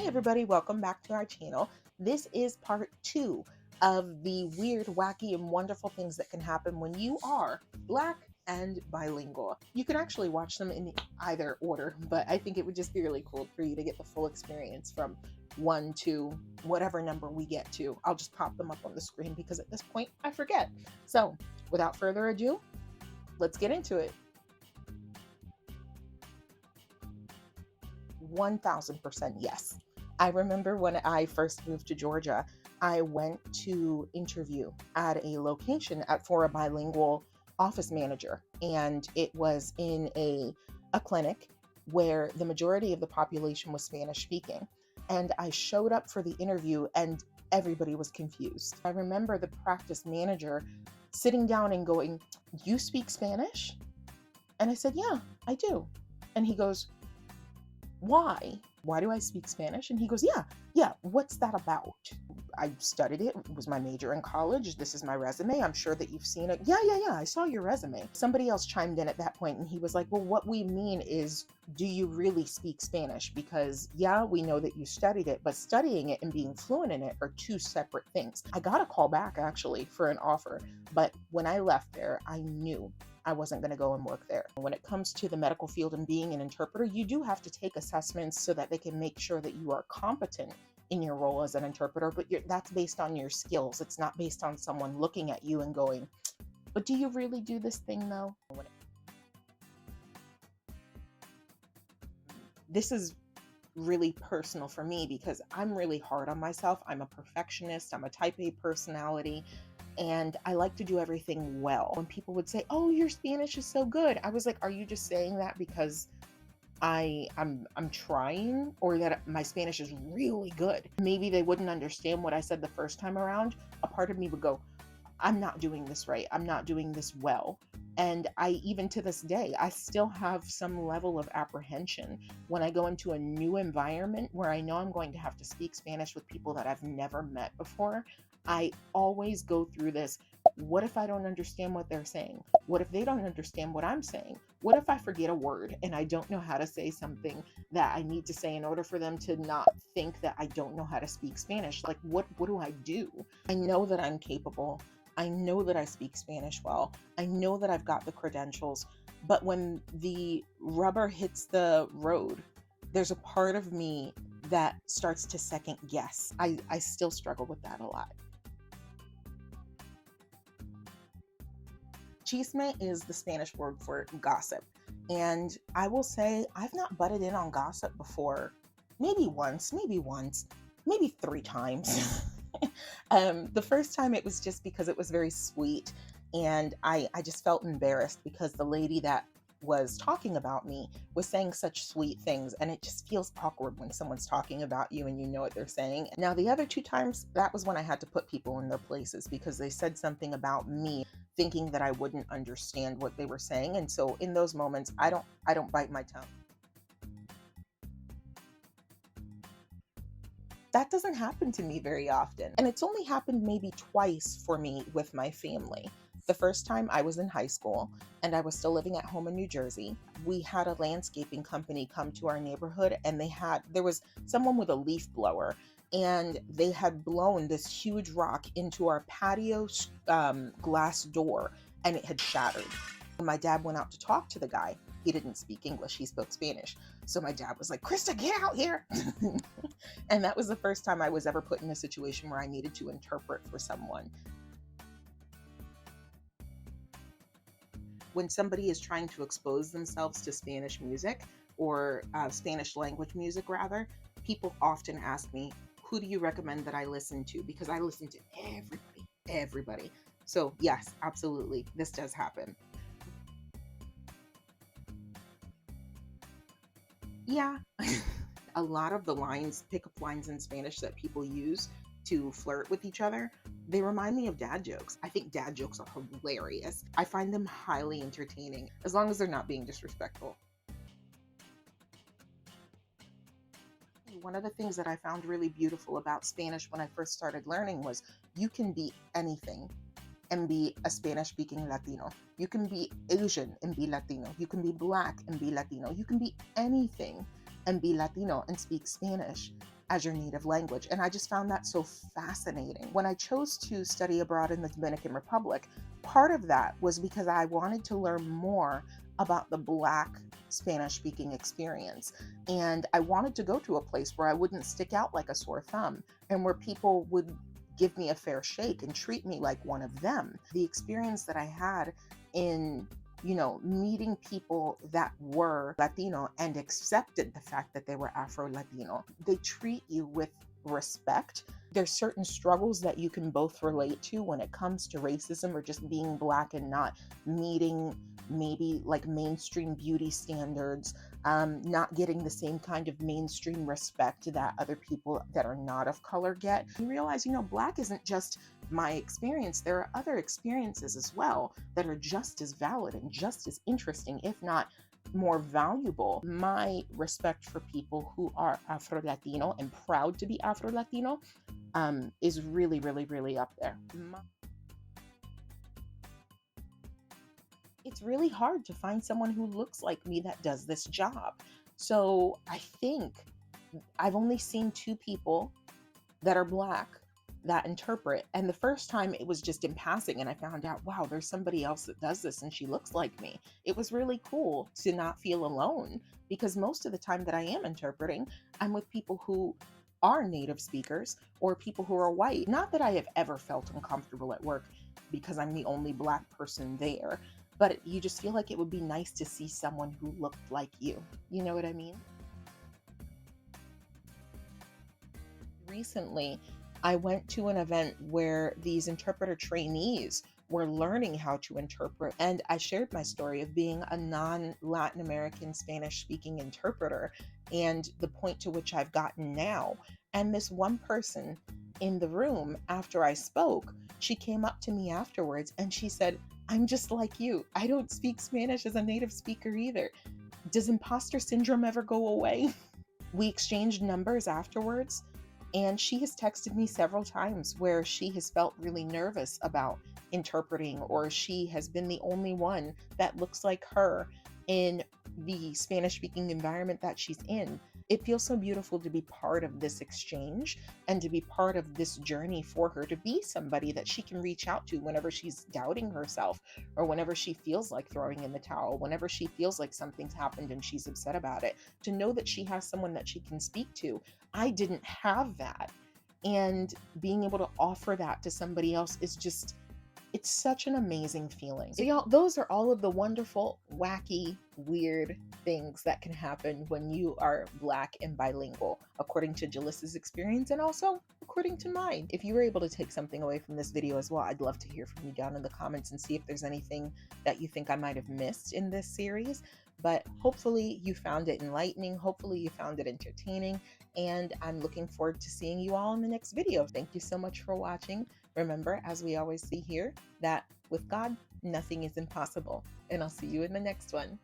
Hi everybody, welcome back to our channel. This is part 2 of the weird, wacky, and wonderful things that can happen when you are Black and bilingual. You can actually watch them in either order, but I think it would just be really cool for you to get the full experience from 1 to whatever number we get to. I'll just pop them up on the screen because at this point I forget. So without further ado, let's get into it. 1000% yes. I remember when I first moved to Georgia, I went to interview at a location for a bilingual office manager, and it was in a clinic where the majority of the population was Spanish speaking. And I showed up for the interview, and everybody was confused. I remember the practice manager sitting down and going, "You speak Spanish?" And I said, "Yeah, I do." And he goes, "Why? Why do I speak Spanish?" And he goes, yeah, what's that about? I studied it. It was my major in college. This is my resume. I'm sure that you've seen it. Yeah, I saw your resume. Somebody else chimed in at that point and he was like, "Well, what we mean is, do you really speak Spanish? Because yeah, we know that you studied it, but studying it and being fluent in it are two separate things." I got a call back actually for an offer, but when I left there, I knew I wasn't going to go and work there. When it comes to the medical field and being an interpreter, you do have to take assessments so that they can make sure that you are competent in your role as an interpreter, but that's based on your skills. It's not based on someone looking at you and going, "But do you really do this thing though?" This is really personal for me because I'm really hard on myself. I'm a perfectionist. I'm a type A personality. And I like to do everything well. When people would say, "Oh, your Spanish is so good," I was like, "Are you just saying that because I'm trying, or that my Spanish is really good?" Maybe they wouldn't understand what I said the first time around. A part of me would go, "I'm not doing this right. I'm not doing this well." And even to this day, I still have some level of apprehension when I go into a new environment where I know I'm going to have to speak Spanish with people that I've never met before. I always go through this. What if I don't understand what they're saying? What if they don't understand what I'm saying? What if I forget a word and I don't know how to say something that I need to say in order for them to not think that I don't know how to speak Spanish? Like, what do I do? I know that I'm capable. I know that I speak Spanish well. I know that I've got the credentials. But when the rubber hits the road, there's a part of me that starts to second guess. I still struggle with that a lot. Chisme is the Spanish word for gossip. And I will say I've not butted in on gossip before. Maybe once, maybe 3 times. The first time it was just because it was very sweet, and I just felt embarrassed because the lady that was talking about me was saying such sweet things, and it just feels awkward when someone's talking about you and you know what they're saying. Now the other 2 times, that was when I had to put people in their places because they said something about me thinking that I wouldn't understand what they were saying. And so in those moments, I don't bite my tongue. That doesn't happen to me very often. And it's only happened maybe twice for me with my family. The first time I was in high school and I was still living at home in New Jersey. We had a landscaping company come to our neighborhood, and there was someone with a leaf blower, and they had blown this huge rock into our patio glass door, and it had shattered. When my dad went out to talk to the guy, he didn't speak English, he spoke Spanish. So my dad was like, "Krista, get out here." And that was the first time I was ever put in a situation where I needed to interpret for someone. When somebody is trying to expose themselves to Spanish music, or Spanish language music rather, people often ask me, "Who do you recommend that I listen to?" Because I listen to everybody. So yes, absolutely, this does happen. Yeah. A lot of the pickup lines in Spanish that people use to flirt with each other, they remind me of dad jokes. I think dad jokes are hilarious. I find them highly entertaining, as long as they're not being disrespectful. One of the things that I found really beautiful about Spanish when I first started learning was you can be anything and be a Spanish speaking Latino. You can be Asian and be Latino. You can be Black and be Latino. You can be anything and be Latino and speak Spanish. as your native language. And I just found that so fascinating. When I chose to study abroad in the Dominican Republic, part of that was because I wanted to learn more about the Black Spanish speaking experience. And I wanted to go to a place where I wouldn't stick out like a sore thumb and where people would give me a fair shake and treat me like one of them. The experience that I had in meeting people that were Latino and accepted the fact that they were Afro Latino. They treat you with respect. There's certain struggles that you can both relate to when it comes to racism or just being Black and not meeting maybe like mainstream beauty standards, not getting the same kind of mainstream respect that other people that are not of color get. You realize, Black isn't just my experience. There are other experiences as well that are just as valid and just as interesting, if not more valuable. My respect for people who are Afro Latino and proud to be Afro Latino is really, really, really up there. It's really hard to find someone who looks like me that does this job. So I think I've only seen two people that are Black that interpret. And the first time it was just in passing, and I found out, wow, there's somebody else that does this and she looks like me. It was really cool to not feel alone, because most of the time that I am interpreting, I'm with people who are native speakers or people who are white. Not that I have ever felt uncomfortable at work because I'm the only Black person there, but you just feel like it would be nice to see someone who looked like you. You know what I mean? Recently, I went to an event where these interpreter trainees were learning how to interpret, and I shared my story of being a non-Latin American Spanish speaking interpreter and the point to which I've gotten now. And this one person in the room, after I spoke, she came up to me afterwards and she said, "I'm just like you. I don't speak Spanish as a native speaker either. Does imposter syndrome ever go away?" We exchanged numbers afterwards, and she has texted me several times where she has felt really nervous about interpreting, or she has been the only one that looks like her in the Spanish speaking environment that she's in. It feels so beautiful to be part of this exchange and to be part of this journey for her, to be somebody that she can reach out to whenever she's doubting herself, or whenever she feels like throwing in the towel, whenever she feels like something's happened and she's upset about it, to know that she has someone that she can speak to. I didn't have that. And being able to offer that to somebody else is just, it's such an amazing feeling. So y'all, those are all of the wonderful, wacky, weird things that can happen when you are Black and bilingual, according to Jalissa's experience and also according to mine. If you were able to take something away from this video as well, I'd love to hear from you down in the comments and see if there's anything that you think I might have missed in this series. But hopefully you found it enlightening. Hopefully you found it entertaining. And I'm looking forward to seeing you all in the next video. Thank you so much for watching. Remember, as we always see here, that with God, nothing is impossible. And I'll see you in the next one.